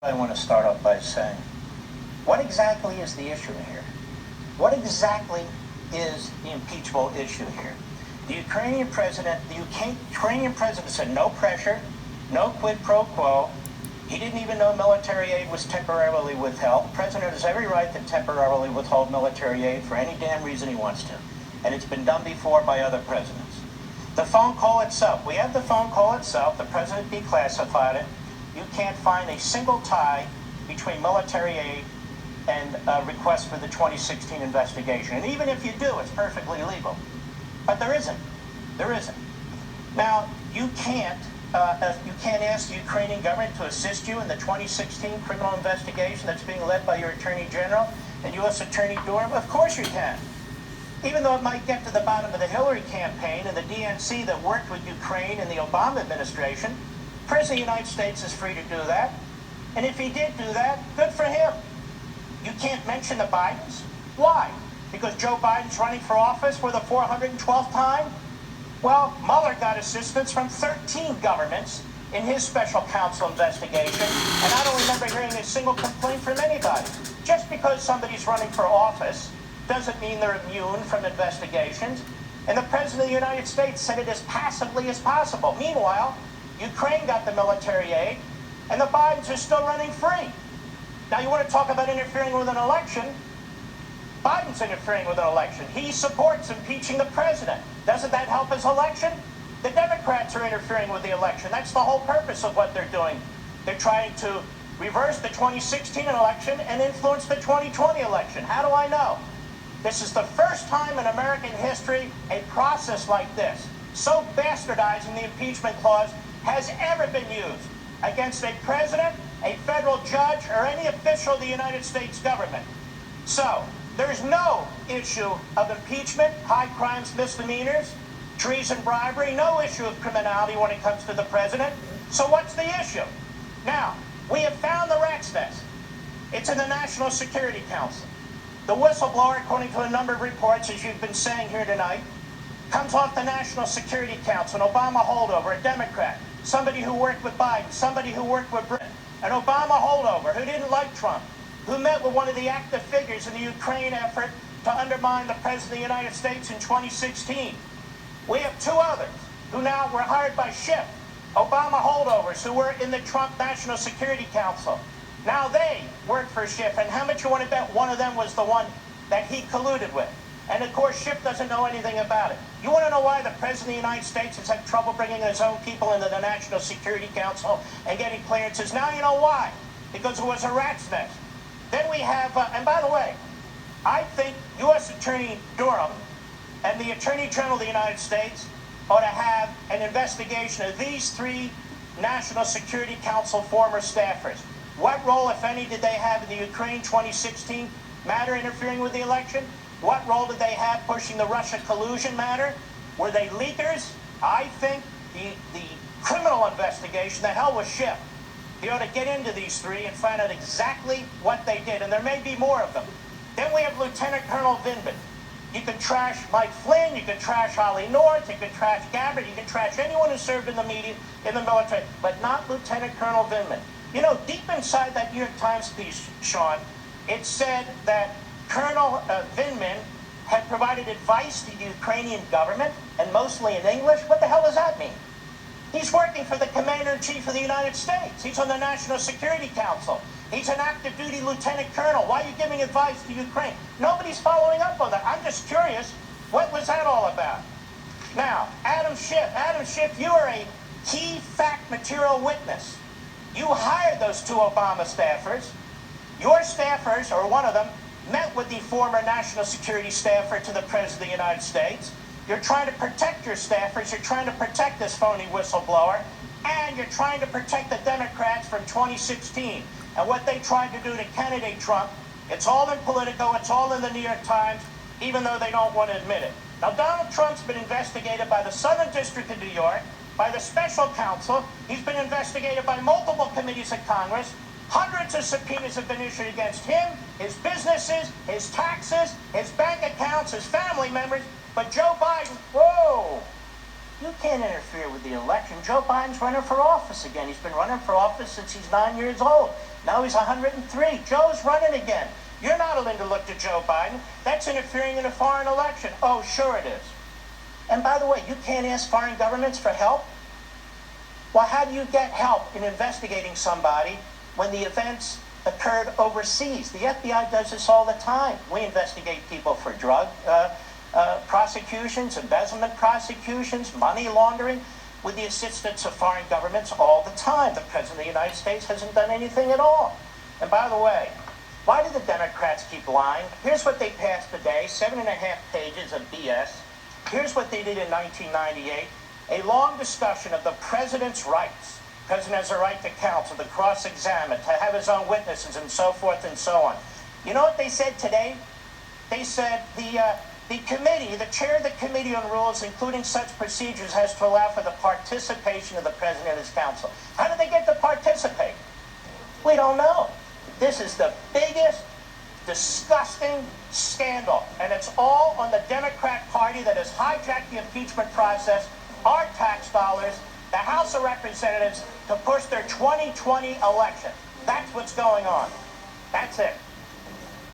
I want to start off by saying, what exactly is the issue here? What exactly is the impeachable issue here? The Ukrainian president said no pressure, no quid pro quo. He didn't even know military aid was temporarily withheld. The president has every right to temporarily withhold military aid for any damn reason he wants to. And it's been done before by other presidents. The phone call itself, we have the phone call itself, the president declassified it. You can't find a single tie between military aid and requests for the 2016 investigation. And even if you do, it's perfectly legal. But there isn't. There isn't. Now, you can't ask the Ukrainian government to assist you in the 2016 criminal investigation that's being led by your Attorney General and U.S. Attorney Durham. Of course you can. Even though it might get to the bottom of the Hillary campaign and the DNC that worked with Ukraine in the Obama administration, the President of the United States is free to do that. And if he did do that, good for him. You can't mention the Bidens. Why? Because Joe Biden's running for office for the 412th time? Well, Mueller got assistance from 13 governments in his special counsel investigation, and I don't remember hearing a single complaint from anybody. Just because somebody's running for office doesn't mean they're immune from investigations, and the President of the United States said it as passively as possible. Meanwhile, Ukraine got the military aid, and the Bidens are still running free. Now, you want to talk about interfering with an election? Biden's interfering with an election. He supports impeaching the president. Doesn't that help his election? The Democrats are interfering with the election. That's the whole purpose of what they're doing. They're trying to reverse the 2016 election and influence the 2020 election. How do I know? This is the first time in American history a process like this, so bastardizing the impeachment clause, has ever been used against a president, a federal judge, or any official of the United States government. So, there's no issue of impeachment, high crimes, misdemeanors, treason, bribery, no issue of criminality when it comes to the president. So what's the issue? Now, we have found the rat's nest. It's in the National Security Council. The whistleblower, according to a number of reports, as you've been saying here tonight, comes off the National Security Council, an Obama holdover, a Democrat, somebody who worked with Biden, somebody who worked with Britain, an Obama holdover who didn't like Trump, who met with one of the active figures in the Ukraine effort to undermine the President of the United States in 2016. We have two others who now were hired by Schiff, Obama holdovers who were in the Trump National Security Council. Now they work for Schiff, and how much you want to bet one of them was the one that he colluded with? And of course, Schiff doesn't know anything about it. You want to know why the President of the United States has had trouble bringing his own people into the National Security Council and getting clearances? Now you know why. Because it was a rat's nest. Then we have, and by the way, I think U.S. Attorney Durham and the Attorney General of the United States ought to have an investigation of these three National Security Council former staffers. What role, if any, did they have in the Ukraine 2016 matter interfering with the election? What role did they have pushing the Russia collusion matter? Were they leakers? I think the criminal investigation, the hell with Schiff. He ought to get into these three and find out exactly what they did, and there may be more of them. Then we have Lieutenant Colonel Vindman. You can trash Mike Flynn, you can trash Ollie North, you can trash Gabbard, you can trash anyone who served in the media, in the military, but not Lieutenant Colonel Vindman. You know, deep inside that New York Times piece, Sean, it said that Colonel Vindman had provided advice to the Ukrainian government, and mostly in English. What the hell does that mean? He's working for the Commander-in-Chief of the United States. He's on the National Security Council. He's an active duty lieutenant colonel. Why are you giving advice to Ukraine? Nobody's following up on that. I'm just curious, what was that all about? Now, Adam Schiff, you are a key fact material witness. You hired those two Obama staffers. Your staffers, or one of them, met with the former national security staffer to the President of the United States. You're trying to protect your staffers. You're trying to protect this phony whistleblower. And you're trying to protect the Democrats from 2016. And what they tried to do to candidate Trump, it's all in Politico, it's all in the New York Times, even though they don't want to admit it. Now, Donald Trump's been investigated by the Southern District of New York, by the special counsel. He's been investigated by multiple committees of Congress. Hundreds of subpoenas have been issued against him, his businesses, his taxes, his bank accounts, his family members. But Joe Biden, whoa, you can't interfere with the election. Joe Biden's running for office again. He's been running for office since he's 9 years old. Now he's 103. Joe's running again. You're not willing to look to Joe Biden. That's interfering in a foreign election. Oh, sure it is. And by the way, you can't ask foreign governments for help? Well, how do you get help in investigating somebody when the events occurred overseas? The FBI does this all the time. We investigate people for drug prosecutions, embezzlement prosecutions, money laundering, with the assistance of foreign governments all the time. The President of the United States hasn't done anything at all. And by the way, why do the Democrats keep lying? Here's what they passed today, 7.5 pages of BS. Here's what they did in 1998, a long discussion of the President's rights. The President has a right to counsel, to cross-examine, to have his own witnesses, and so forth and so on. You know what they said today? They said the committee, the chair of the Committee on Rules, including such procedures, has to allow for the participation of the President and his counsel. How do they get to participate? We don't know. This is the biggest, disgusting scandal, and it's all on the Democrat Party that has hijacked the impeachment process, our tax dollars, the House of Representatives, to push their 2020 election. That's what's going on. That's it.